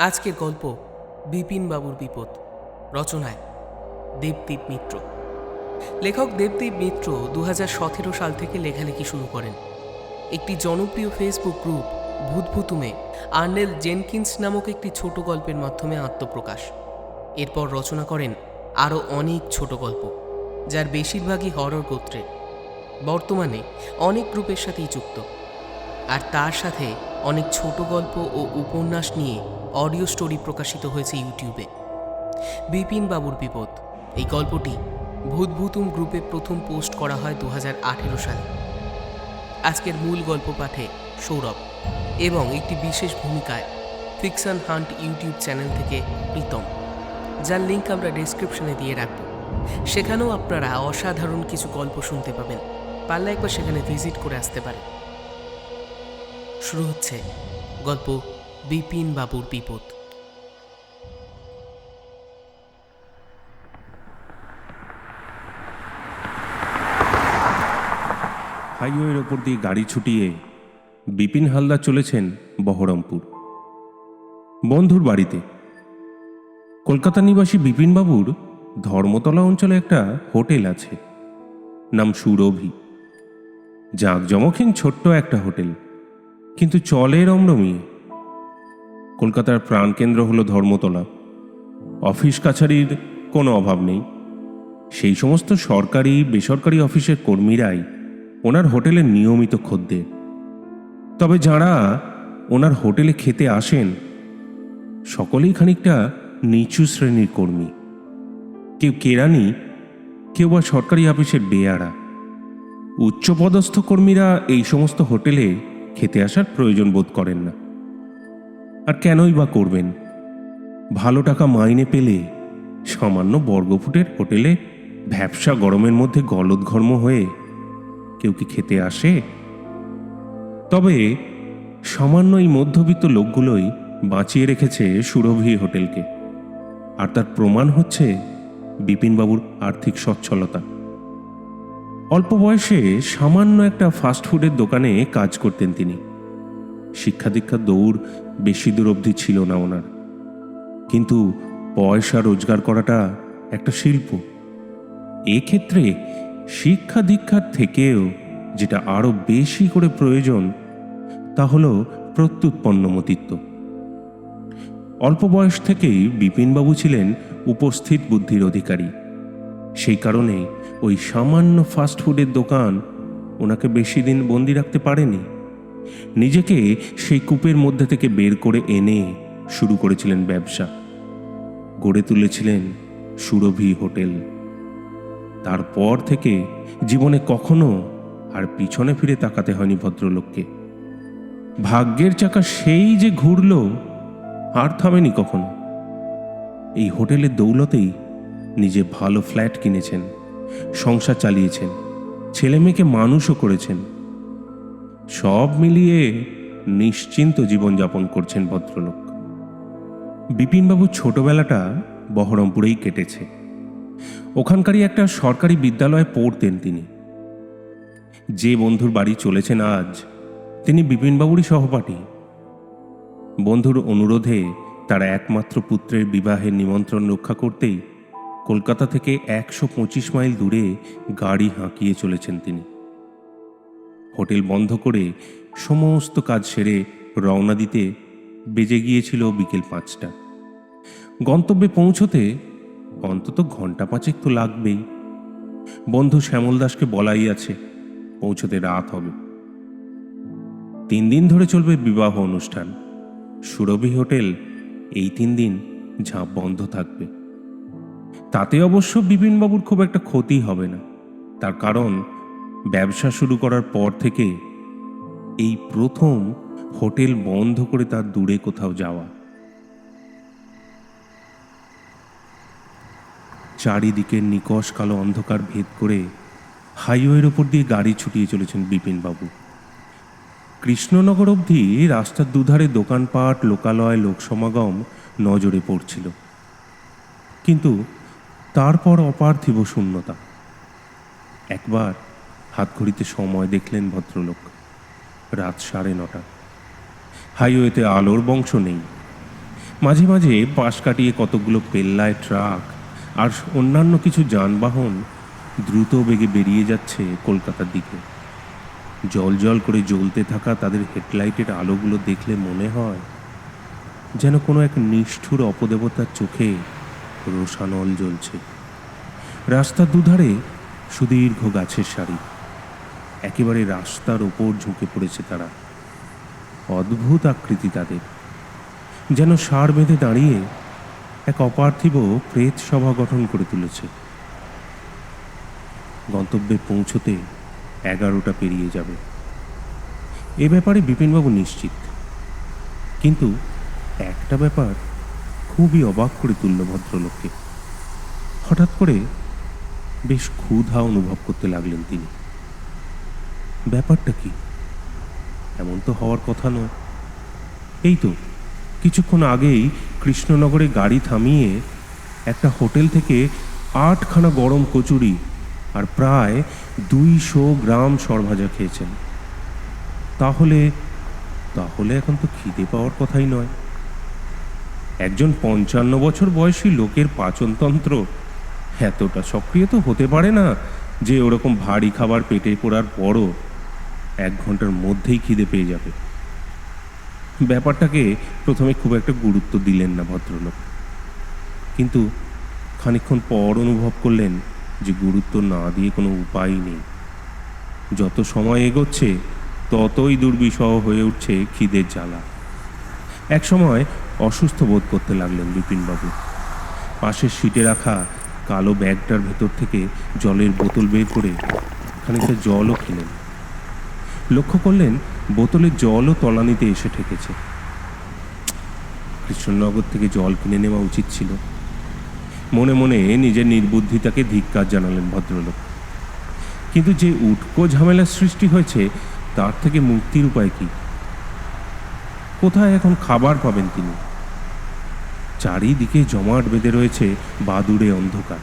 আজকের গল্প বিপিন বাবুর বিপদ। রচনায় দেবদীপ মিত্র। লেখক দেবদীপ মিত্র 2017 সাল থেকে লেখালেখি শুরু করেন। একটি জনপ্রিয় ফেসবুক গ্রুপ ভূতভুতুমে আর্নেল জেনকিন্স নামক একটি ছোট গল্পের মাধ্যমে আত্মপ্রকাশ। এরপর রচনা করেন আরও অনেক ছোট গল্প, যার বেশিরভাগই হরর গোত্রের। বর্তমানে অনেক গ্রুপের সাথেই যুক্ত, আর তার সাথে অনেক ছোট গল্প ও উপন্যাস নিয়ে অডিও স্টোরি প্রকাশিত হয়েছে ইউটিউবে। বিপিন বাবুর বিপদ এই গল্পটি ভূতভুতুম গ্রুপে প্রথম পোস্ট করা হয় 2018 সালে। আজকের মূল গল্প পাঠে সৌরভ এবং একটি বিশেষ ভূমিকায় ফিকশন হান্ট ইউটিউব চ্যানেল থেকে প্রীতম, যার লিঙ্ক আমরা ডেসক্রিপশনে দিয়ে রাখব। সেখানেও আপনারা অসাধারণ কিছু গল্প শুনতে পাবেন। পারলে একবার সেখানে ভিজিট করে আসতে পারেন। শুরু হচ্ছে গল্প বিপিন বাবুর বিপদ। হাইওয়ের ওপর দিয়ে গাড়ি ছুটিয়ে বিপিন হালদার চলেছেন বহরমপুর, বন্ধুর বাড়িতে। কলকাতা নিবাসী বিপিনবাবুর ধর্মতলা অঞ্চলে একটা হোটেল আছে, নাম সুরভি। জাঁকজমকহীন ছোট্ট একটা হোটেল, কিন্তু চলে রমরমিয়ে। কলকাতার প্রাণকেন্দ্র হলো ধর্মতলা। অফিস কাছারির কোনো অভাব নেই। সেই সমস্ত সরকারি বেসরকারি অফিসের কর্মীরাই ওনার হোটেলের নিয়মিত খদ্দের। তবে যাঁরা ওনার হোটেলে খেতে আসেন, সকলেই খানিকটা নিচু শ্রেণীর কর্মী। কেউ কেরানি, কেউ বা সরকারি অফিসের বেয়ারা। উচ্চপদস্থ কর্মীরা এই সমস্ত হোটেলে খেতে আসার প্রয়োজন বোধ করেন না। আর কেনই বা করবেন? ভালো টাকা মাইনে পেলে সামান্য বর্গফুটের হোটেলে ভ্যাপসা গরমের মধ্যে গলদঘর্ম হয়ে কেউ কি খেতে আসে? তবে সামান্য এই মধ্যবিত্ত লোকগুলোই বাঁচিয়ে রেখেছে সুরভি হোটেলকে। আর তার প্রমাণ হচ্ছে বিপিনবাবুর আর্থিক সচ্ছলতা। অল্প বয়সে সামান্য একটা ফাস্টফুডের দোকানে কাজ করতেন তিনি। শিক্ষা দীক্ষার দৌড় বেশি দূর অবধি ছিল না ওনার, কিন্তু পয়সা রোজগার করাটা একটা শিল্প। এক্ষেত্রে শিক্ষা দীক্ষার থেকেও যেটা আরো বেশি করে প্রয়োজন, তা হলো প্রত্যুৎপন্নমতিত্ব। অল্প বয়স থেকেই বিপিনবাবু ছিলেন উপস্থিত বুদ্ধির অধিকারী। সেই কারণে ওই সামান্য ফাস্টফুডের দোকান ওনাকে বেশি দিন বন্দি রাখতে পারেনি। নিজেকে সেই কূপের মধ্যে থেকে বের করে এনে শুরু করেছিলেন ব্যবসা। গড়ে তুলেছিলেন সুরভি হোটেল। তারপর থেকে জীবনে কখনো আর পিছনে ফিরে তাকাতে হয়নি ভদ্রলোককে। ভাগ্যের চাকা সেই যে ঘুরল, আর থামেনি কখনো। এই হোটেলের দৌলতেই নিজে ভালো ফ্ল্যাট কিনেছেন, সংসার চালিয়েছেন, ছেলে মেয়েকে মানুষও করেছেন। সব মিলিয়ে নিশ্চিন্ত জীবনযাপন করছেন ভদ্রলোক। বিপিনবাবুর ছোটবেলাটা বহরমপুরেই কেটেছে। ওখানকারই একটা সরকারি বিদ্যালয়ে পড়তেন তিনি। যে বন্ধুর বাড়ি চলেছেন আজ, তিনি বিপিনবাবুরই সহপাঠী। বন্ধুর অনুরোধে তার একমাত্র পুত্রের বিবাহের নিমন্ত্রণ রক্ষা করতেই কলকাতা থেকে 125 মাইল দূরে গাড়ি হাঁকিয়ে চলেছেন তিনি। হোটেল বন্ধ করে সমস্ত কাজ সেরে রওনা দিতে বেজে গিয়েছিল বিকেল 5টা। গন্তব্যে পৌঁছতে অন্তত ঘন্টা 5 তো লাগবেই। বন্ধু শ্যামল দাসকে বলাই আছে পৌঁছতে রাত হবে। 3 দিন ধরে চলবে বিবাহ অনুষ্ঠান। সুরভি হোটেল এই 3 দিন ঝাঁপ বন্ধ থাকবে। তাতে অবশ্য বিপিনবাবুর খুব একটা ক্ষতি হবে না। তার কারণ, ব্যবসা শুরু করার পর থেকে এই প্রথম হোটেল বন্ধ করে তার দূরে কোথাও যাওয়া। চারিদিকের নিকষ কালো অন্ধকার ভেদ করে হাইওয়ের ওপর দিয়ে গাড়ি ছুটিয়ে চলেছেন বিপিনবাবু। কৃষ্ণনগর অবধি রাস্তার দুধারে দোকানপাট, লোকালয়, লোকসমাগম নজরে পড়ছিল। কিন্তু তারপর অপার্থিব শূন্যতা। একবার হাতঘড়িতে সময় দেখলেন ভদ্রলোক। রাত 9:30। হাইওয়েতে আলোর বংশ নেই। মাঝে মাঝে পাশ কাটিয়ে কতগুলো পেল্লায় ট্রাক আর অন্যান্য কিছু যানবাহন দ্রুত বেগে বেরিয়ে যাচ্ছে কলকাতার দিকে। জল জল করে জ্বলতে থাকা তাদের হেডলাইটের আলোগুলো দেখলে মনে হয় যেন কোনো এক নিষ্ঠুর অপদেবতার চোখে রোষানল জ্বলছে। রাস্তার দুধারে সুদীর্ঘ গাছের সারি, একেবারে রাস্তার ওপর ঝুঁকে পড়েছে তারা। অদ্ভুত আকৃতি তাদের, যেন ষাঁড় বেঁধে দাঁড়িয়ে এক অপার্থিব প্রেত সভা গঠন করে তুলেছে। গন্তব্যে পৌঁছতে 11টা পেরিয়ে যাবে, এ ব্যাপারে বিপিনবাবু নিশ্চিত। কিন্তু একটা ব্যাপার খুবই অবাক করে তুলল ভদ্রলোককে। হঠাৎ করে বেশ ক্ষুধা অনুভব করতে লাগলেন তিনি। ব্যাপারটা কি? এমন তো হওয়ার কথা নয়। এই তো কিছুক্ষণ আগেই কৃষ্ণনগরে গাড়ি থামিয়ে একটা হোটেল থেকে 8খানা গরম কচুরি আর প্রায় 200 গ্রাম সরভাজা খেয়েছেন। তাহলে তাহলে এখন তো খিদে পাওয়ার কথাই নয়। একজন 55 বছর বয়সী লোকের পাচনতন্ত্র এতটা সক্রিয় তো হতে পারে না যে ওরকম ভারী খাবার পেটে পড়ার পরও 1 ঘন্টার মধ্যেই খিদে পেয়ে যাবে। ব্যাপারটাকে প্রথমে খুব একটা গুরুত্ব দিলেন না ভদ্রলোক, কিন্তু খানিকক্ষণ পর অনুভব করলেন যে গুরুত্ব না দিয়ে কোনো উপায় নেই। যত সময় এগোচ্ছে ততই দুর্বিষহ হয়ে উঠছে খিদের জ্বালা। এক সময় অসুস্থ বোধ করতে লাগলেন বিপিনবাবু। পাশের সিটে রাখা কালো ব্যাগটার ভেতর থেকে জলের বোতল বের করে খানিকটা জলও খেলেন। লক্ষ্য করলেন বোতলের জলও তলানিতে এসে ঠেকেছে। কৃষ্ণনগর থেকে জল কিনে নেওয়া উচিত ছিল। মনে মনে নিজের নির্বুদ্ধিতাকে ধিক্কার জানালেন ভদ্রলোক। কিন্তু যে উটকো ঝামেলার সৃষ্টি হয়েছে তার থেকে মুক্তির উপায় কি? কোথায় এখন খাবার পাবেন তিনি? চারিদিকে জমাট বেঁধে রয়েছে বাদুড়ে অন্ধকার।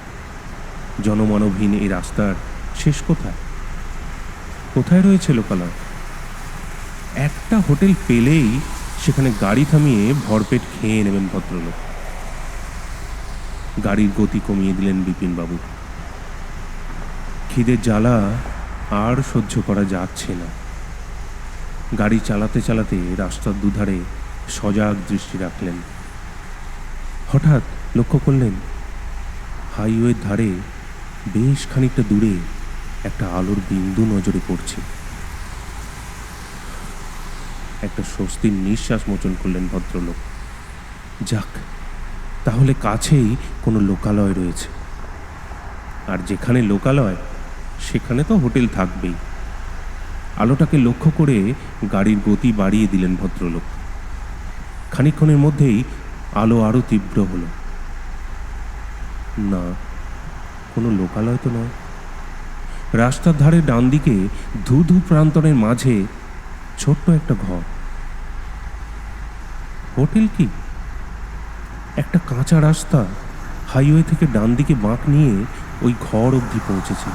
জনমানবহীন এই রাস্তার শেষ কোথায়? কোথায় রয়েছে লোকালয়? একটা হোটেল পেলেই সেখানে গাড়ি থামিয়ে ভরপেট খেয়ে নেবেন ভদ্রলোক। গাড়ির গতি কমিয়ে দিলেন বিপিনবাবু। খিদের জ্বালা আর সহ্য করা যাচ্ছে না। গাড়ি চালাতে চালাতে রাস্তার দুধারে সজাগ দৃষ্টি রাখলেন। হঠাৎ লক্ষ্য করলেন হাইওয়ের ধারে বেশ খানিকটা দূরে একটা আলোর বিন্দু নজরে পড়ছে। একটা স্বস্তির নিঃশ্বাস মোচন করলেন ভদ্রলোক। যাক, তাহলে কাছেই কোনো লোকালয় রয়েছে। আর যেখানে লোকালয় সেখানে তো হোটেল থাকবেই। আলোটাকে লক্ষ্য করে গাড়ির গতি বাড়িয়ে দিলেন ভদ্রলোক। খানিকক্ষণের মধ্যেই আলো আরো তীব্র হলো। না, কোনো লোকালয় তো নয়। রাস্তার ধারে ডান দিকে ধূ প্রান্তরের মাঝে ছোট্ট একটা ঘর। হোটেল কি? একটা কাঁচা রাস্তা হাইওয়ে থেকে ডান দিকে বাঁক নিয়ে ওই ঘর অবধি পৌঁছেছে।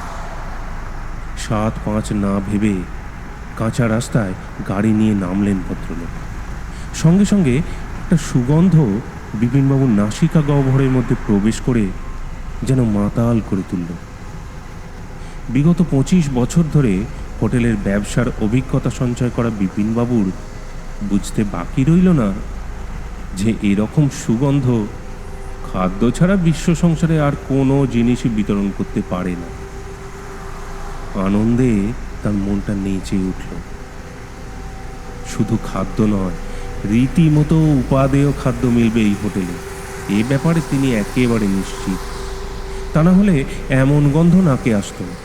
7-5 না ভেবে কাঁচা রাস্তায় গাড়ি নিয়ে নামলেন ভদ্রলোক। সঙ্গে সঙ্গে একটা সুগন্ধ বিপিনবাবুর নাসিকা গহ্বরের মধ্যে প্রবেশ করে যেন মাতাল করে তুলল। বিগত 25 বছর ধরে হোটেলের ব্যবসার অভিজ্ঞতা সঞ্চয় করা বিপিনবাবুর বুঝতে বাকি রইল না যে এরকম সুগন্ধ খাদ্য ছাড়া বিশ্ব সংসারে আর কোনো জিনিসই বিতরণ করতে পারে না। আনন্দে তার মনটা নেচে উঠল। শুধু খাদ্য নয়, রীতিমতো উপাদেয় খাদ্য মিলবে এই হোটেলে, এ ব্যাপারে তিনি একেবারে নিশ্চিত। তা না হলে এমন গন্ধ নাকে আসত না।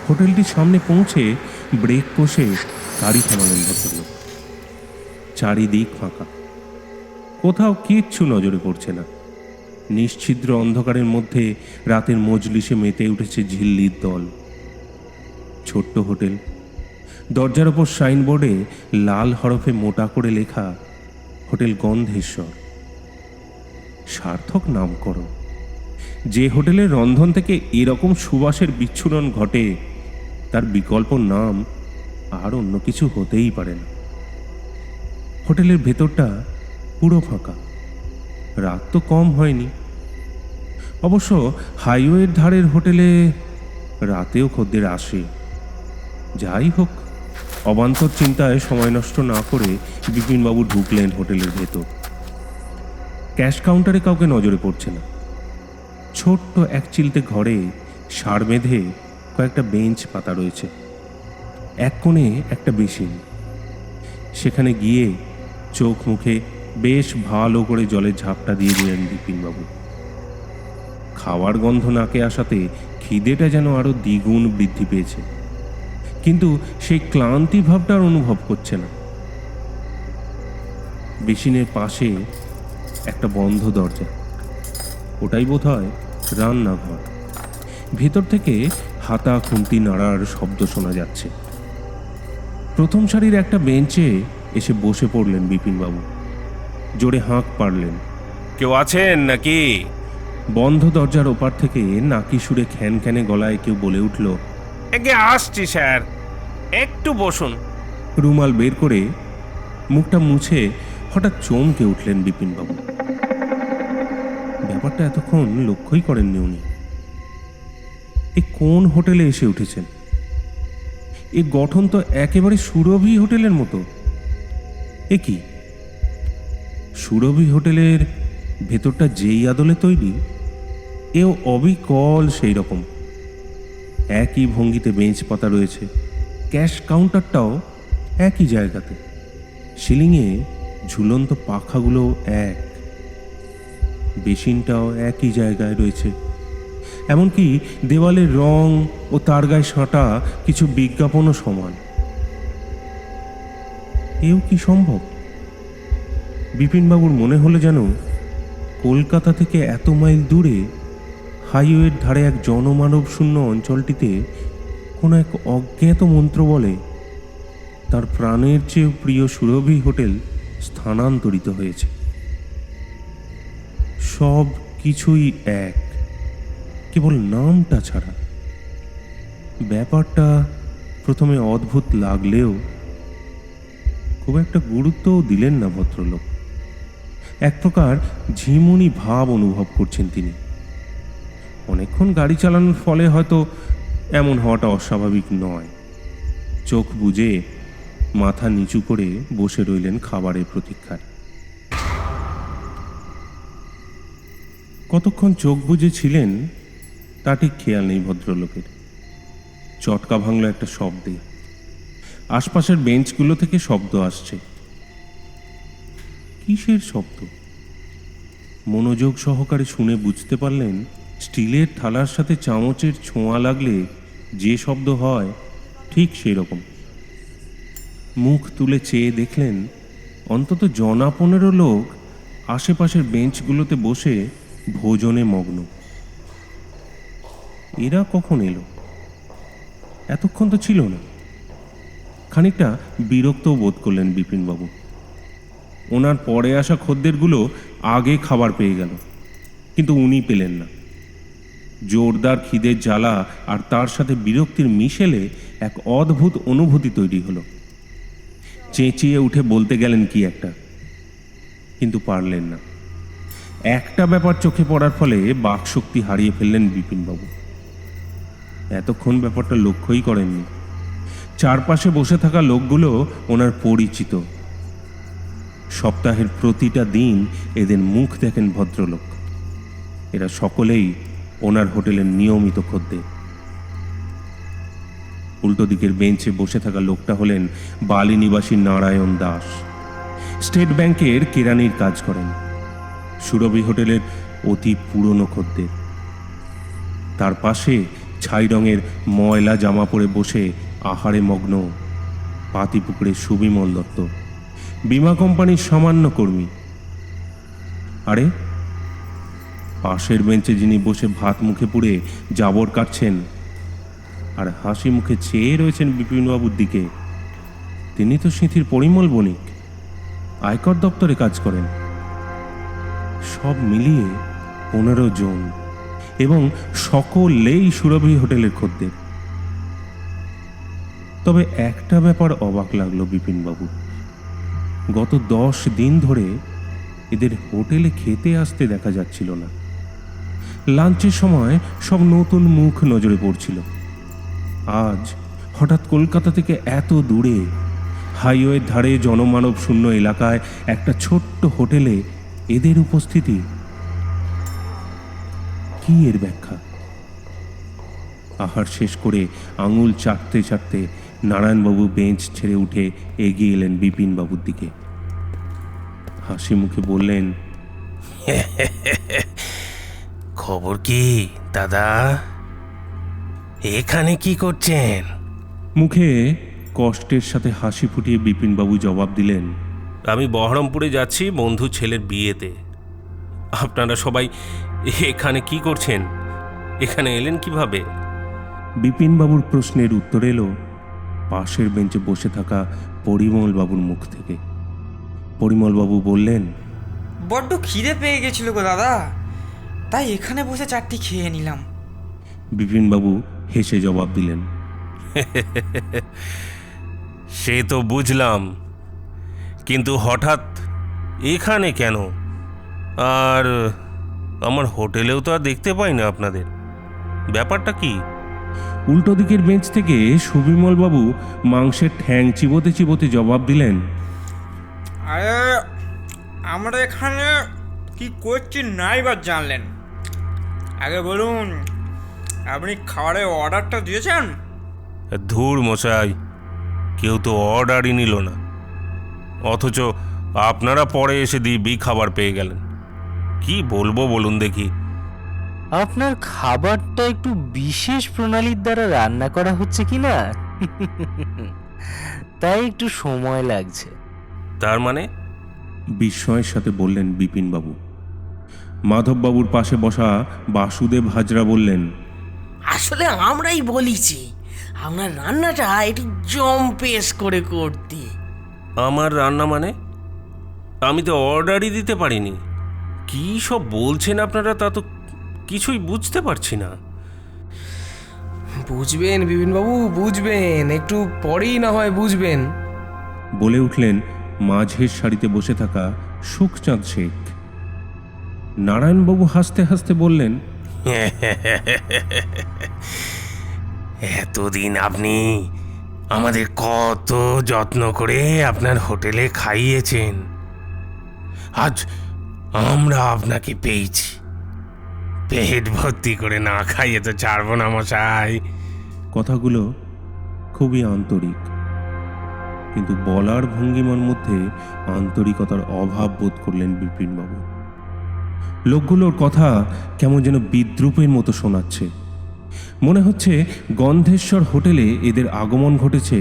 হোটেলটির সামনে পৌঁছে ব্রেক কষে গাড়ি থামালেন ভদ্রলোক। চারিদিক ফাঁকা, কোথাও কিচ্ছু নজরে পড়ছে না। নিশ্ছিদ্র অন্ধকারের মধ্যে রাতের মজলিসে মেতে উঠেছে ঝিল্লির দল। ছোট্ট হোটেল, দরজার ওপর সাইনবোর্ডে লাল হরফে মোটা করে লেখা হোটেল গন্ধেশ্বর। সার্থক নামকরণ। যে হোটেলের রন্ধন থেকে এরকম সুবাসের বিচ্ছুরণ ঘটে তার বিকল্প নাম আর অন্য কিছু হতেই পারে না। হোটেলের ভেতরটা পুরো ফাঁকা। রাত তো কম হয়নি। অবশ্য হাইওয়ের ধারের হোটেলে রাতেও খদ্দের আসে। যাই হোক, অবান্তর চিন্তায় সময় নষ্ট না করে বিপিনবাবু ঢুকলেন হোটেলের ভেতর। ক্যাশ কাউন্টারে কাউকে নজরে পড়ছে না। ছোট্ট এক চিলতে ঘরে সার বেঁধে কয়েকটা বেঞ্চ পাতা রয়েছে। এক কোণে একটা বেসিন। সেখানে গিয়ে চোখ মুখে বেশ ভালো করে জলের ঝাপটা দিয়ে দিলেন বিপিনবাবু। খাওয়ার গন্ধ নাকে আসাতে খিদেটা যেন আরো দ্বিগুণ বৃদ্ধি পেয়েছে, কিন্তু সেই ক্লান্তি ভাবটা আর অনুভব করছে না। বেসিনের পাশে একটা বন্ধ দরজা, ওটাই বোধহয় রান্নাঘর। ভেতর থেকে হাতা খুন্তি নাড়ার শব্দ শোনা যাচ্ছে। প্রথম সারির একটা বেঞ্চে এসে বসে পড়লেন বিপিনবাবু। জোরে হাঁক পারলেন, কেউ আছেন নাকি? বন্ধ দরজার ওপার থেকে নাকি সুরে খ্যান খ্যানে গলায় কেউ বলে উঠল, এগে আসছি স্যার, একটু বসুন। রুমাল বের করে মুখটা মুছে হঠাৎ চমকে উঠলেন বিপিনবাবু। ব্যাপারটা এতক্ষণ লক্ষ্যই করেননি উনি। এই কোন হোটেলে এসে উঠেছেন? এই গঠন তো একেবারে সুরভি হোটেলের মতো। এ কি, সুরভি হোটেলের ভেতরটা যেই আদলে তৈরি, এও অবিকল সেই রকম। একই ভঙ্গিতে বেঞ্চ পাতা রয়েছে। ক্যাশ কাউন্টারটাও একই জায়গাতে। সিলিংয়ে ঝুলন্ত পাখাগুলো এক। বেসিনটাও একই জায়গায় রয়েছে। এমনকি দেওয়ালের রং ও তার গায়ে সাঁটা কিছু বিজ্ঞাপনও সমান। এও কি সম্ভব? বিপিনবাবুর মনে হলো যেন কলকাতা থেকে এত মাইল দূরে হাইওয়ের ধারে এক জনমানব শূন্য অঞ্চলটিতে কোনো এক অজ্ঞাত মন্ত্র বলে তার প্রাণের চেয়ে প্রিয় সুরভি হোটেল স্থানান্তরিত হয়েছে। সব কিছুই এক, কেবল নামটা ছাড়া। ব্যাপারটা প্রথমে অদ্ভুত লাগলেও খুব একটা গুরুত্বও দিলেন না ভদ্রলোক। এক প্রকার ঝিমুনি ভাব অনুভব করছেন তিনি। অনেকক্ষণ গাড়ি চালানোর ফলে হয়তো এমন হওয়াটা অস্বাভাবিক নয়। চোখ বুজে মাথা নিচু করে বসে রইলেন খাবারের প্রতীক্ষায়। কতক্ষণ চোখ বুজে ছিলেন তা ঠিক খেয়াল নেই ভদ্রলোকের। চটকা ভাঙল একটা শব্দে। আশপাশের বেঞ্চগুলো থেকে শব্দ আসছে। কিসের শব্দ? মনোযোগ সহকারে শুনে বুঝতে পারলেন স্টিলের থালার সাথে চামচের ছোঁয়া লাগলে যে শব্দ হয় ঠিক সেই রকম। মুখ তুলে চেয়ে দেখলেন অন্তত 15 লোক আশেপাশের বেঞ্চগুলোতে বসে ভোজনে মগ্ন। এরা কখন এলো? এতক্ষণ তো ছিল না। খানিকটা বিরক্তও বোধ করলেন বিপিনবাবু। ওনার পরে আসা খদ্দেরগুলো আগে খাবার পেয়ে গেল, কিন্তু উনি পেলেন না। জোরদার খিদের জ্বালা আর তার সাথে বিরক্তির মিশেলে এক অদ্ভুত অনুভূতি তৈরি হলো। চেঁচিয়ে উঠে বলতে গেলেন কি একটা, কিন্তু পারলেন না। একটা ব্যাপার চোখে পড়ার ফলে বাকশক্তি হারিয়ে ফেললেন বিপিনবাবু। এতক্ষণ ব্যাপারটা লক্ষ্যই করেননি। চারপাশে বসে থাকা লোকগুলো ওনার পরিচিত। সপ্তাহের প্রতিটা দিন এদের মুখ দেখেন ভদ্রলোক। এরা সকলেই ওনার হোটেলের নিয়মিত খদ্দের। উল্টো দিকের বেঞ্চে বসে থাকা লোকটা হলেন বালি নিবাসী নারায়ণ দাস। স্টেট ব্যাংকের কেরানির কাজ করেন। সুরভি হোটেলের অতি পুরনো খদ্দের। তার পাশে ছাই রঙের ময়লা জামা পরে বসে আহারে মগ্ন পাতিপুকুরের সুবিমল দত্ত, বীমা কোম্পানির সামান্য কর্মী। আরে পাশের বেঞ্চে যিনি বসে ভাত মুখে পুড়ে জাবর কাটছেন আর হাসি মুখে চেয়ে রয়েছেন বিপিনবাবুর দিকে, তিনি তো সিঁথির পরিমল বণিক, আয়কর দপ্তরে কাজ করেন। সব মিলিয়ে 15 জন, এবং সকলেই সুরভি হোটেলের খদ্দের। তবে একটা ব্যাপার অবাক লাগলো বিপিনবাবু। গত 10 দিন ধরে এদের হোটেলে খেতে আসতে দেখা যাচ্ছিল না। লাঞ্চের সময় সব নতুন মুখ নজরে পড়ছিল। আজ হঠাৎ কলকাতা থেকে এত দূরে হাইওয়ের ধারে জনমানব শূন্য এলাকায় একটা ছোট্ট হোটেলে এদের উপস্থিতি, কি এর ব্যাখ্যা? আহার শেষ করে আঙুল চাটতে চাটতে নারায়ণবাবু বেঞ্চ ছেড়ে উঠে এগিয়ে এলেন বিপিনবাবুর দিকে। হাসি মুখে বললেন, খবর কি দাদা? এখানে কি করছেন? মুখে কষ্টের সাথে হাসি ফুটিয়ে বিপিনবাবু জবাব দিলেন, আমি বহরমপুরে যাচ্ছি বন্ধু ছেলের বিয়েতে। আপনারা সবাই এখানে কি করছেন? এখানে এলেন কিভাবে? বিপিনবাবুর প্রশ্নের উত্তর এলো পাশের বেঞ্চে বসে থাকা পরিমলবাবুর মুখ থেকে। পরিমলবাবু বললেন, বড্ড খিদে পেয়ে গেছিল গো দাদা, তাই এখানে বসে চারটি খেয়ে নিলাম। বিপিনবাবু হেসে জবাব দিলেন, সে তো বুঝলাম, কিন্তু হঠাৎ এখানে কেন? আর আমার হোটেলেও তো আর দেখতে পাই না আপনাদের, ব্যাপারটা কি? উল্টো দিকের বেঞ্চ থেকে সুবিমলবাবু মাংসের ঠ্যাং চিবোতে চিবোতে জবাব দিলেন, আরে আমরা এখানে কি করছি নাই বা জানলেন? আগে বলুন, আপনি খাবারের অর্ডারটা দিয়েছেন? ধুর মশাই, কেউ তো অর্ডারই নিল না, অথচ আপনারা পরে এসে দিব্যি খাবার পেয়ে গেলেন। কি বলবো বলুন দেখি? আপনার খাবারটা একটু বিশেষ প্রণালীর দ্বারা রান্না করা হচ্ছে কি না, তাই একটু সময় লাগছে। তার মানে? বিস্ময়ের সাথে বললেন বিপিনবাবু। মাধববাবুর পাশে বসা বাসুদেব হাজরা বললেন, আসলে আমরাই বলিছি আপনার রান্নাটা একটু জম্পেশ করে করতে। আমার রান্না মানে? আমি তো অর্ডারই দিতে পারিনি। কি সব বলছেন আপনারা, তা তো কিছুই বুঝতে পারছি না। বুঝবেন বিপিনবাবু, বুঝবেন, একটু পরেই না হয় বুঝবেন। বলে উঠলেন মাঝের সারিতে বসে থাকা সুখচাঁদ শেখ। নারায়ণবাবু হাসতে হাসতে বললেন, এতদিন আপনি আমাদের কত যত্ন করে আপনার হোটেলে খাইয়েছেন, আজ আমরা আপনাকে পেয়েছি। পেট ভর্তি করে না খাইয়ে তো ছাড়বো না মশাই। কথাগুলো খুবই আন্তরিক, কিন্তু বলার ভঙ্গিমার মধ্যে আন্তরিকতার অভাব বোধ করলেন বিপিনবাবু। লোকগুলোর কথা কেমন যেন বিদ্রূপের মতো শোনাচ্ছে। মনে হচ্ছে গন্ধেশ্বর হোটেলে এদের আগমন ঘটেছে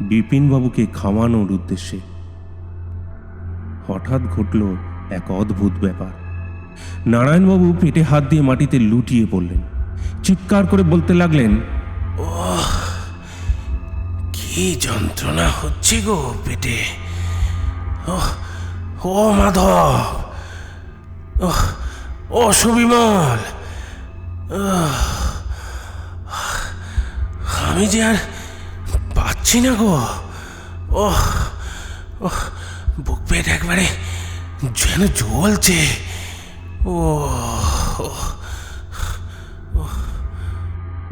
বিপিনবাবুকে খাওয়ানোর উদ্দেশ্যে। হঠাৎ ঘটল এক অদ্ভুত ব্যাপার। নারায়ণবাবু পেটে হাত দিয়ে মাটিতে লুটিয়ে পড়লেন। চিৎকার করে বলতে লাগলেন, কি যন্ত্রণা হচ্ছে গো পেটে! ও মাধব, ও সুবিমল, আমি যে আর পাচ্ছি না গো। বুক পেট একবারে যেন জ্বলছে।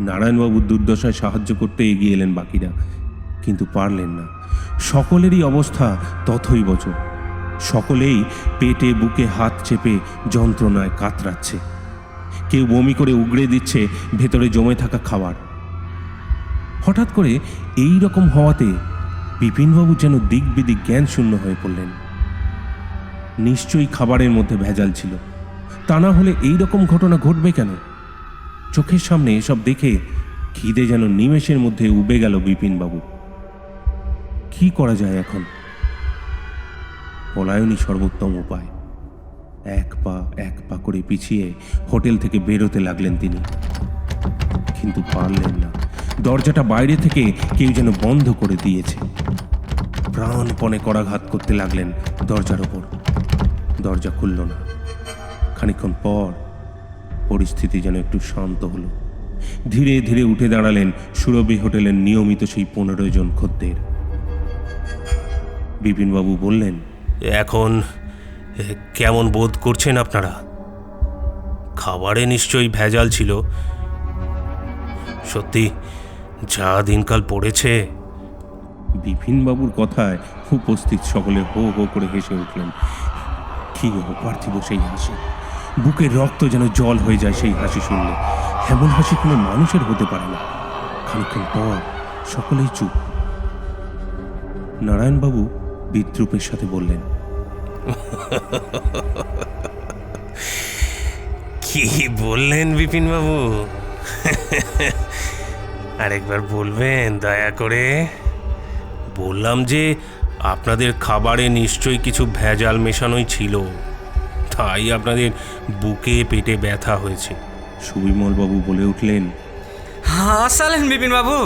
নারায়ণবাবুর দুর্দশায় সাহায্য করতে এগিয়ে এলেন বাকিরা, কিন্তু পারলেন না। সকলেরই অবস্থা তথৈবচ। সকলেই পেটে বুকে হাত চেপে যন্ত্রণায় কাতরাচ্ছে। কেউ বমি করে উগড়ে দিচ্ছে ভেতরে জমে থাকা খাবার। হঠাৎ করে এই রকম হওয়াতে বিপিনবাবু যেন দিক বিদিক জ্ঞান শূন্য হয়ে পড়লেন। নিশ্চয়ই খাবারের মধ্যে ভেজাল ছিল, তা না হলে এই রকম ঘটনা ঘটবে কেন? চোখের সামনে এসব দেখে খিদে যেন নিমেষের মধ্যে উবে গেল বিপিনবাবু। কি করা যায় এখন? পলায়নই সর্বোত্তম উপায়। এক পা করে পিছিয়ে হোটেল থেকে বেরোতে লাগলেন তিনি, কিন্তু পারলেন না। দরজাটা বাইরে থেকে কেউ যেন বন্ধ করে দিয়েছে। প্রাণপণে করাঘাত করতে লাগলেন দরজার ওপর। দরজা খুলল না। খানিকক্ষণ পর পরিস্থিতি যেন একটু শান্ত হলো। ধীরে ধীরে উঠে দাঁড়ালেন সুরভি হোটেলের নিয়মিত সেই 15 জন খদ্দের। বিপিনবাবু বললেন, এখন কেমন বোধ করছেন আপনারা? খাবারে নিশ্চয়ই ভেজাল ছিল। সত্যি যা দিনকাল পড়েছে। বিপিনবাবুর কথায় উপস্থিত সকলে হো হো করে হেসে উঠলেন। কি অপার্থিব সেই হাসি! বুকের রক্ত যেন জল হয়ে যায় সেই হাসি শুনলে। এমন হাসি কোনো মানুষের হতে পারে না। খানিকক্ষণ পর সকলেই চুপ। নারায়ণবাবু বিদ্রুপের সাথে বললেন, কি বললেন বিপিনবাবু? আরেকবার বলবেন দয়া করে? বললাম যে আপনাদের খাবারে নিশ্চয়ই কিছু ভেজাল মেশানোই ছিল, তাই আপনাদের বুকে পেটে ব্যথা হয়েছে। সুবিমলবাবু বলে উঠলেন, হাসালেন বিপিনবাবু,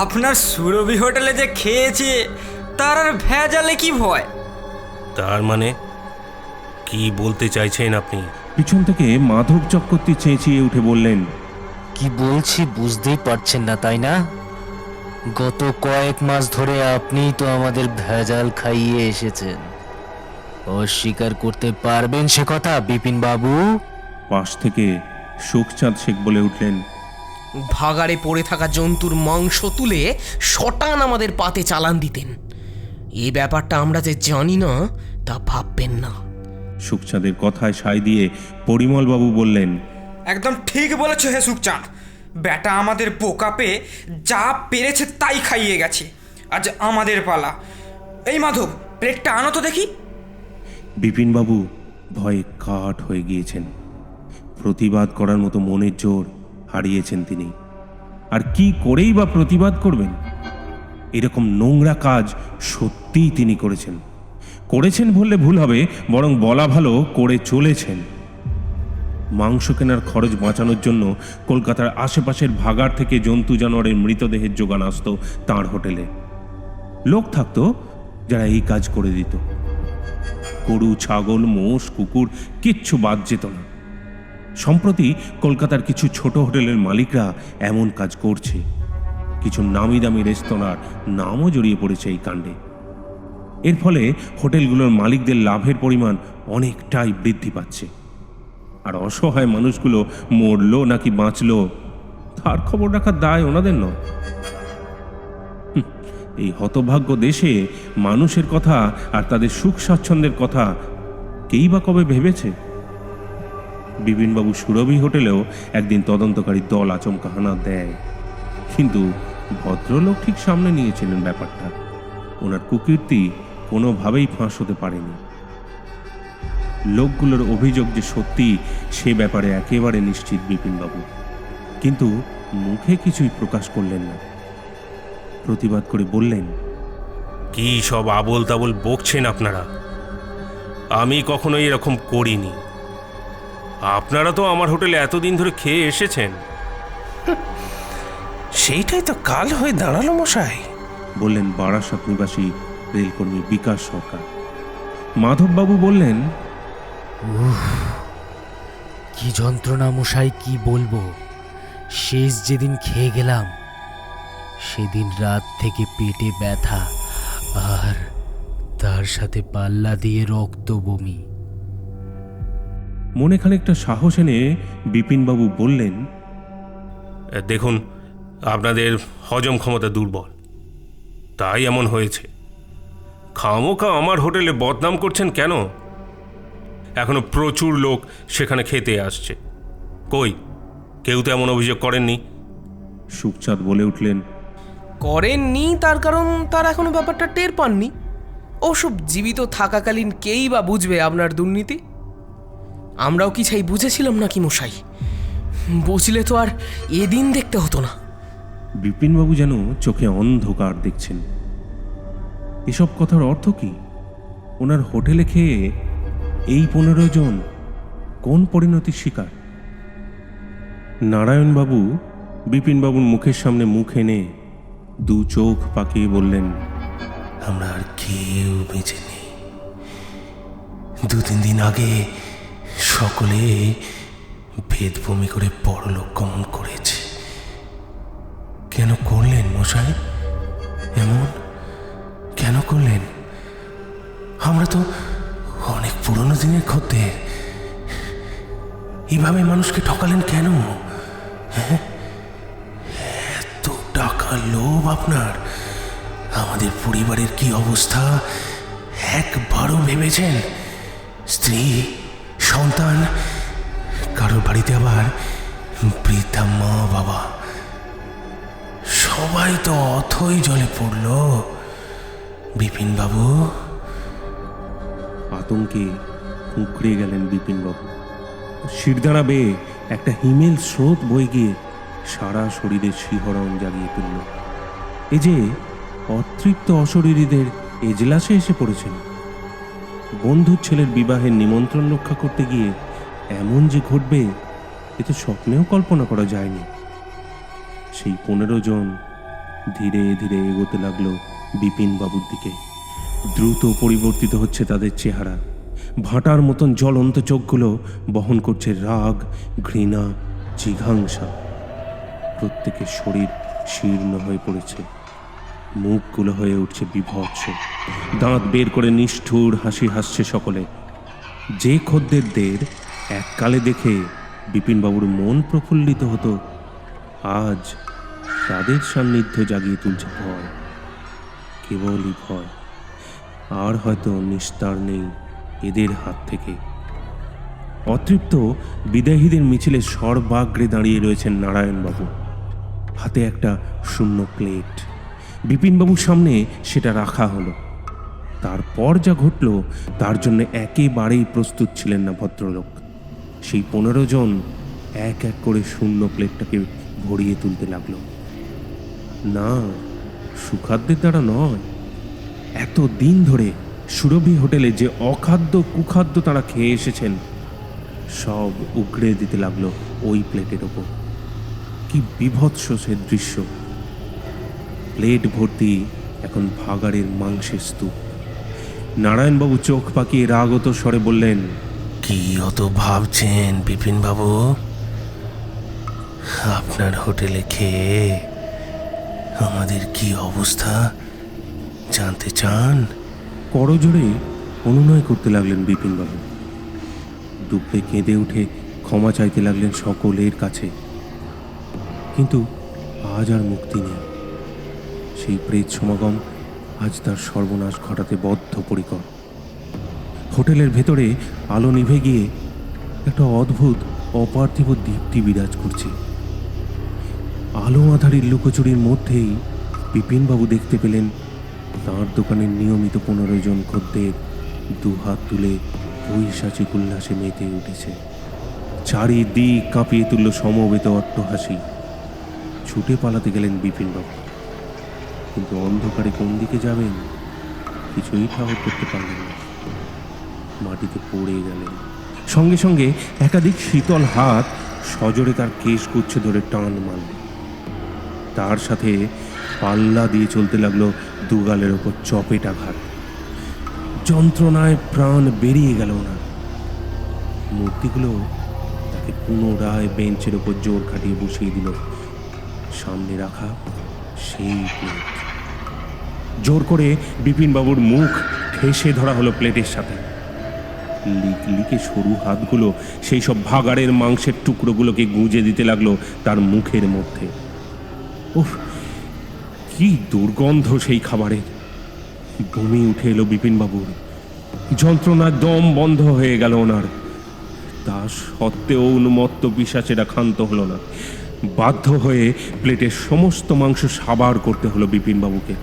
আপনার সুরভি হোটেলে যে খেয়েছে তার আর ভেজালে কি ভয়? তার মানে কি বলতে চাইছেন আপনি? পিছন থেকে মাধব চক্রবর্তী চেঁচিয়ে উঠে বললেন, কি বলছি বুঝতেই পারছেন না তাই না? গত কয়েক মাস ধরে আপনিই তো আমাদের ভেজাল খাইয়ে এসেছেন। অস্বীকার করতে পারবেন সে কথা বিপিন বাবু? পাশ থেকে সুখচাঁদ শেখ বলে উঠলেন, ভাগাড়ে পড়ে থাকা জন্তুর মাংস তুলে শটান আমাদের পাতে চালান দিতেন। এই ব্যাপারটা আমরা যে জানি না তা ভাববেন না। সুখচাঁদের কথায় সায় দিয়ে পরিমলবাবু বললেন, একদম ঠিক বলেছো হে সুখচাঁদ, বেটা আমাদের বোকা পেয়ে যা পেরেছে তাই খাইয়ে গেছে। আজ আমাদের পালা। এই মাধব, প্লেটটা আনো তো দেখি। বিপিনবাবু ভয়ে কাঠ হয়ে গিয়েছেন। প্রতিবাদ করার মতো মনের জোর হারিয়েছেন তিনি। আর কি করেই বা প্রতিবাদ করবেন? এরকম নোংরা কাজ সত্যিই তিনি করেছেন। করেছেন বললে ভুল হবে, বরং বলা ভালো করে চলেছেন। মাংস কেনার খরচ বাঁচানোর জন্য কলকাতার আশেপাশের ভাগাড় থেকে জন্তু জানোয়ারের মৃতদেহের যোগান আসতো তাঁর হোটেলে। লোক থাকতো যারা এই কাজ করে দিত। গরু, ছাগল, মোষ, কুকুর কিচ্ছু বাদ যেত না। সম্প্রতি কলকাতার কিছু ছোট হোটেলের মালিকরা এমন কাজ করছে। কিছু নামি দামি রেস্তোরাঁর নামও জড়িয়ে পড়েছে এই কাণ্ডে। এর ফলে হোটেলগুলোর মালিকদের লাভের পরিমাণ অনেকটাই বৃদ্ধি পাচ্ছে। আর অসহায় মানুষগুলো মরলো নাকি বাঁচলো তার খবর রাখার দায় ওনাদের নয়। এই হতভাগ্য দেশে মানুষের কথা আর তাদের সুখ স্বাচ্ছন্দ্যের কথা কেই বা কবে ভেবেছে? বিপিনবাবু সুরভি হোটেলেও একদিন তদন্তকারী দল আচমকা হানা দেয়, কিন্তু ভদ্রলোক ঠিক সামনে নিয়েছিলেন ব্যাপারটা। ওনার কুকীর্তি কোনোভাবেই ফাঁস হতে পারেনি। লোকগুলোর অভিযোগ যে সত্যি সে ব্যাপারে একেবারে নিশ্চিত বিপিনবাবু, কিন্তু মুখে কিছুই প্রকাশ করলেন না। প্রতিবাদ করে বললেন, কি সব আবোল তাবোল বকছেন আপনারা? আমি কখনো এরকম করিনি। আপনারা তো আমার হোটেলে এতদিন ধরে খেয়ে এসেছেন। সেইটাই তো কাল হয়ে দাঁড়ালো মশাই, বললেন বারাসত নিবাসী রেলকর্মী বিকাশ সরকার। মাধববাবু বললেন, কি যন্ত্রণা মশাই, কি বলবো। শেষ যেদিন খেয়ে গেলাম সেদিন রাত থেকে পেটে ব্যথা, আর তার সাথে পাল্লা দিয়ে রক্ত বমি। মনে খানিকটা সাহস এনে বিপিনবাবু বললেন, দেখুন আপনাদের হজম ক্ষমতা দুর্বল, তাই এমন হয়েছে। খামোখা আমার হোটেলে বদনাম করছেন কেন? এখনো প্রচুর লোক সেখানে খেতে আসছে। কই, কেউ তো এমন অভিযোগ করেননি। সুখচাঁদ বলে উঠলেন, করেননি তার কারণ তার এখনো ব্যাপারটা টের পাননি। ওসব জীবিত থাকাকালীন কেই বা বুঝবে আপনার দুর্নীতি? আমরাও কি চাই বুঝেছিলাম নাকি মশাই? বুঝলে তো আর এদিন দেখতে হতো না। বিপিনবাবু যেন চোখে অন্ধকার দেখছেন। এসব কথার অর্থ কি? ওনার হোটেলে খেয়ে এই 15 জন কোন পরিণতির শিকার? নারায়ণবাবু বিপিনবাবুর মুখের সামনে মুখ এনে দু চোখ পাকিয়ে বললেন, আমরা আর কেউ বেঁচে নেই। 2-3 দিন আগে সকলে ভেদভূমি করে পরলোক গমন করেছে। কেন করলেন মশাই এমন? কেন করলেন? তো অনেক পুরনো দিনের খদ্দের। এভাবে মানুষকে ঠকালেন কেন? হ্যাঁ, এত টাকা লোভ আপনার। আমাদের পরিবারের কি অবস্থা একবারও ভেবেছেন? স্ত্রী, সন্তান, কারোর বাড়িতে আবার বৃদ্ধা মা বাবা, সবাই তো অথই জলে পড়ল। বিপিনবাবু। আতঙ্কে কুঁকড়ে গেলেন বিপিনবাবু। শিরদাঁড়া বেয়ে একটা হিমেল স্রোত বয়ে গিয়ে সারা শরীরের শিহরণ জাগিয়ে তুলল। এ যে অতৃপ্ত অশরীরীদের এজলাসে এসে পড়েছেন। বন্ধুর ছেলের বিবাহের নিমন্ত্রণ রক্ষা করতে গিয়ে এমন যে ঘটবে এ তো স্বপ্নেও কল্পনা করা যায়নি। সেই 15 জন ধীরে ধীরে এগোতে লাগলো বিপিনবাবুর দিকে। দ্রুত পরিবর্তিত হচ্ছে তাদের চেহারা। ভাটার মতন জ্বলন্ত চোখগুলো বহন করছে রাগ, ঘৃণা, জিঘাংসা। প্রত্যেকের শরীর শীর্ণ হয়ে পড়েছে, মুখগুলো হয়ে উঠছে বিভৎস। দাঁত বের করে নিষ্ঠুর হাসি হাসছে সকলে। যে খদ্দেরদের এককালে দেখে বিপিনবাবুর মন প্রফুল্লিত হতো, আজ তাদের সান্নিধ্য জাগিয়ে তুলছে ভয়, কেবলই ভয়। আর হয়তো নিস্তার নেই এদের হাত থেকে। অতৃপ্ত বিদেহীদের মিছিলে সর্বাগ্রে দাঁড়িয়ে রয়েছেন নারায়ণবাবু। হাতে একটা শূন্য প্লেট। বিপিনবাবুর সামনে সেটা রাখা হলো। তারপর যা ঘটল তার জন্য একেবারেই প্রস্তুত ছিলেন না ভদ্রলোক। সেই 15 জন এক এক করে শূন্য প্লেটটাকে ভরিয়ে তুলতে লাগলো। না, সুখাদ্যের দ্বারা নয়। এত দিন ধরে সুরভি হোটেলে যে অখাদ্য কুখাদ্য তারা খেয়ে এসেছেন, সব উগড়ে দিতে লাগলো ওই প্লেটের ওপর। কি বিভৎস সে দৃশ্য! প্লেট ভর্তি এখন ভাগাড়ের মাংসের স্তূপ। নারায়ণবাবু চোখ পাকিয়ে রাগত স্বরে বললেন, কি অত ভাবছেন বিপিনবাবু? আপনার হোটেলে খেয়ে আমাদের কি অবস্থা জানতে চান? করজোড়ে অনুনয় করতে লাগলেন বিপিনবাবু। দুঃখে কেঁদে উঠে ক্ষমা চাইতে লাগলেন সকলের কাছে। কিন্তু আজ আর মুক্তি নেই। সেই প্রেত সমাগম আজ তার সর্বনাশ ঘটাতে বদ্ধপরিকর। হোটেলের ভেতরে আলো নিভে গিয়ে একটা অদ্ভুত অপার্থিব দীপ্তি বিরাজ করছে। আলো আধারির লুকোচুরির মধ্যেই বিপিনবাবু দেখতে পেলেন তাঁর দোকানের নিয়মিত 15 জন খদ্দের দুহাত তুলে বৈশাচিক উল্লাসে মেতে উঠেছে। চারিদিক কাঁপিয়ে তুলল সমবেত অট্টহাসি। ছুটে পালাতে গেলেন বিপিনবাবু, কিন্তু অন্ধকারে কোন দিকে যাবেন কিছুই ঠাহর করতে পারলেন না। মাটিতে পড়ে গেলেন। সঙ্গে সঙ্গে একাধিক শীতল হাত সজোরে তার কেশ গুচ্ছে ধরে টান মারল। তার সাথে পাল্লা দিয়ে চলতে লাগলো দুগালের ওপর চপেটাঘাত। যন্ত্রণায় প্রাণ বেরিয়ে গেল না। মূর্তিগুলো তাকে পুনরায় বেঞ্চের ওপর জোর খাটিয়ে বসিয়ে দিল সামনে রাখা সেই প্লেট। জোর করে বিপিনবাবুর মুখ ঠেসে ধরা হলো প্লেটের সাথে। লিকে সরু হাতগুলো সেই সব ভাগাড়ের মাংসের টুকরোগুলোকে গুঁজে দিতে লাগলো তার মুখের মধ্যে। উফ, কি দুর্গন্ধ সেই খাবারের! বমি উঠে এলো বিপিনবাবুর। যন্ত্রণার দম বন্ধ হয়ে গেল ওনার। তা সত্ত্বেও উন্মত্ত পিশাচেরা ক্ষান্ত হলো না। বাধ্য হয়ে প্লেটের সমস্ত মাংস সাবার করতে হলো বিপিনবাবুকে।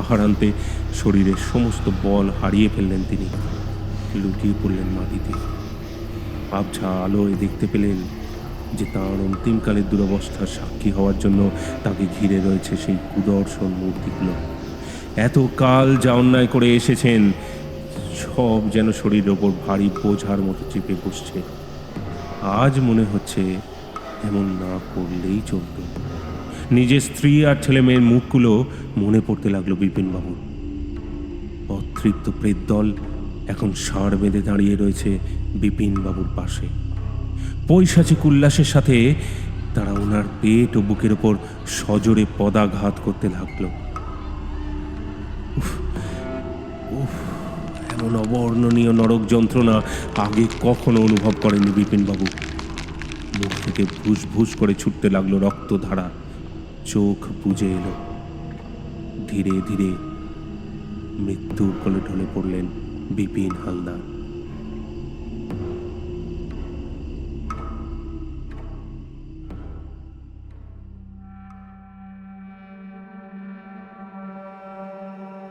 আহারান্তে শরীরের সমস্ত বল হারিয়ে ফেললেন তিনি। লুটিয়ে পড়লেন মাটিতে। আবছা আলোয় দেখতে পেলেন যে তাঁর অন্তিমকালের দুরবস্থার সাক্ষী হওয়ার জন্য তাকে ঘিরে রয়েছে সেই কুদর্শন মূর্তিগুলো। এত কাল যা অন্যায় করে এসেছেন সব যেন শরীরের ওপর ভারী বোঝার মতো চেপে বসছে। আজ মনে হচ্ছে এমন না করলেই চলত। নিজের স্ত্রী আর ছেলে মেয়ের মুখগুলো মনে পড়তে লাগলো বিপিনবাবুর। অতৃপ্ত প্রেত দল এখন ষাঁড় বেঁধে দাঁড়িয়ে রয়েছে বিপিনবাবুর পাশে। পৈশাচিক উল্লাসের সাথে তারা ওনার পেট ও বুকের ওপর সজোরে পদাঘাত করতে লাগলো। উফ উফ এমন অবর্ণনীয় নরক যন্ত্রণা আগে কখনো অনুভব করেননি বিপিনবাবু। মুখ থেকে ভুস ভুস করে ছুটতে লাগলো রক্তধারা, চোখ বুজে এলো। ধীরে ধীরে মৃত্যুর কোলে ঢলে পড়লেন বিপিন হালদার।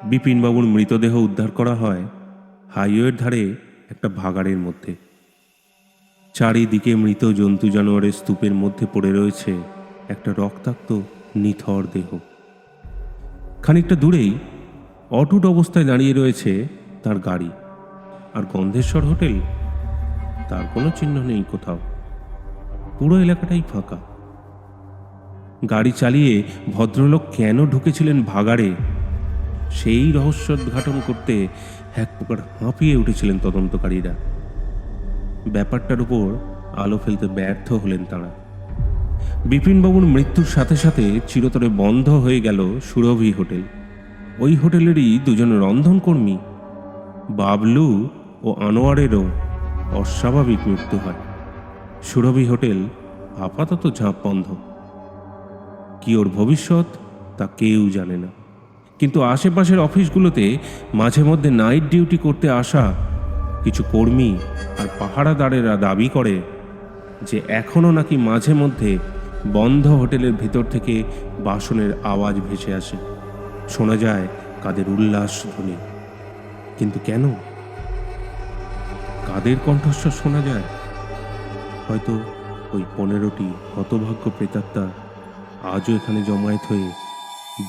বিপিনবাবুর মৃতদেহ উদ্ধার করা হয় হাইওয়ের ধারে একটা ভাগাড়ের মধ্যে। চারিদিকে মৃত জন্তু জানোয়ারের স্তূপের মধ্যে পড়ে রয়েছে একটা রক্তাক্ত নিথর দেহ। খানিকটা দূরেই অটুট অবস্থায় দাঁড়িয়ে রয়েছে তার গাড়ি, আর গন্ধেশ্বর হোটেল, তার কোনো চিহ্ন নেই কোথাও। পুরো এলাকাটাই ফাঁকা। গাড়ি চালিয়ে ভদ্রলোক কেন ঢুকেছিলেন ভাগাড়ে, সেই রহস্যোদ্ঘাটন করতে এক প্রকার হাঁপিয়ে উঠেছিলেন তদন্তকারীরা। ব্যাপারটার উপর আলো ফেলতে ব্যর্থ হলেন তাঁরা। বিপিনবাবুর মৃত্যুর সাথে সাথে চিরতরে বন্ধ হয়ে গেল সুরভি হোটেল। ওই হোটেলেরই দুজন রন্ধনকর্মী বাবলু ও আনোয়ারেরও অস্বাভাবিক মৃত্যু হয়। সুরভি হোটেল আপাতত ঝাঁপ বন্ধ। কি ওর ভবিষ্যৎ তা কেউ জানে না। কিন্তু আশেপাশের অফিসগুলোতে মাঝে মধ্যে নাইট ডিউটি করতে আসা কিছু কর্মী আর পাহারাদারেরা দাবি করে যে এখনও নাকি মাঝে মধ্যে বন্ধ হোটেলের ভিতর থেকে বাসনের আওয়াজ ভেসে আসে, শোনা যায় কাদের উল্লাস ধ্বনি। কিন্তু কেন, কাদের কণ্ঠস্বর শোনা যায়? হয়তো ওই 15টি হতভাগ্য প্রেতাত্মা আজও এখানে জমায়েত হয়ে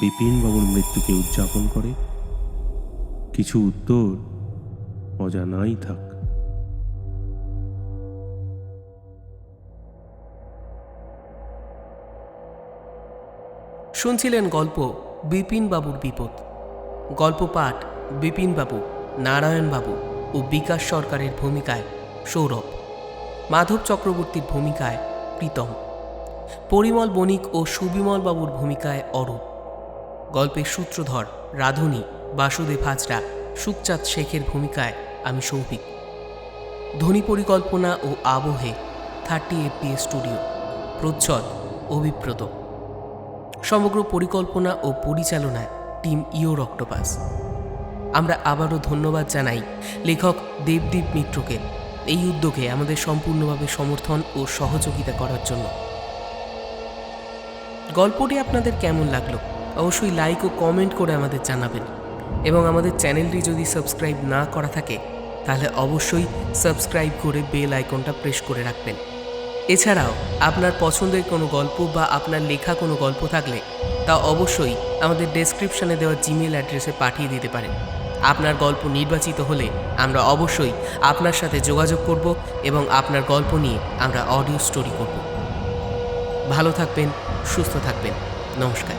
বিপিনবাবুর মৃত্যুকে উদযাপন করে। কিছু উত্তর অজানাই থাক। শুনছিলেন গল্প বিপিনবাবুর বিপদ। গল্প পাঠ বিপিনবাবু, নারায়ণবাবু ও বিকাশ সরকারের ভূমিকায় সৌরভ, মাধব চক্রবর্তীর ভূমিকায় প্রীতম, পরিমল বণিক ও সুবিমল বাবুর ভূমিকায় অরূপ, গল্পের সূত্রধর রাধুনী, বাসুদেব হাজরা, সুখচাঁদ শেখের ভূমিকায় আমি সৌভিক। ধ্বনি পরিকল্পনা ও আবহে 30 FPS স্টুডিও, প্রচ্ছদ অভিপ্রত। সমগ্র পরিকল্পনা ও পরিচালনায় টিম ইওর অক্টোপাস। আমরা আবারও ধন্যবাদ জানাই লেখক দেবদীপ মিত্রকে এই উদ্যোগে আমাদের সম্পূর্ণভাবে সমর্থন ও সহযোগিতা করার জন্য। গল্পটি আপনাদের কেমন লাগলো অবশ্যই লাইক ও কমেন্ট করে আমাদের জানাবেন, এবং আমাদের চ্যানেলটি যদি সাবস্ক্রাইব না করা থাকে তাহলে অবশ্যই সাবস্ক্রাইব করে বেল আইকনটা প্রেস করে রাখবেন। এছাড়াও আপনার পছন্দের কোনো গল্প বা আপনার লেখা কোনো গল্প থাকলে তা অবশ্যই আমাদের ডেসক্রিপশনে দেওয়া জিমেল অ্যাড্রেসে পাঠিয়ে দিতে পারেন। আপনার গল্প নির্বাচিত হলে আমরা অবশ্যই আপনার সাথে যোগাযোগ করব এবং আপনার গল্প নিয়ে আমরা অডিও স্টোরি করব। ভালো থাকবেন, সুস্থ থাকবেন। নমস্কার।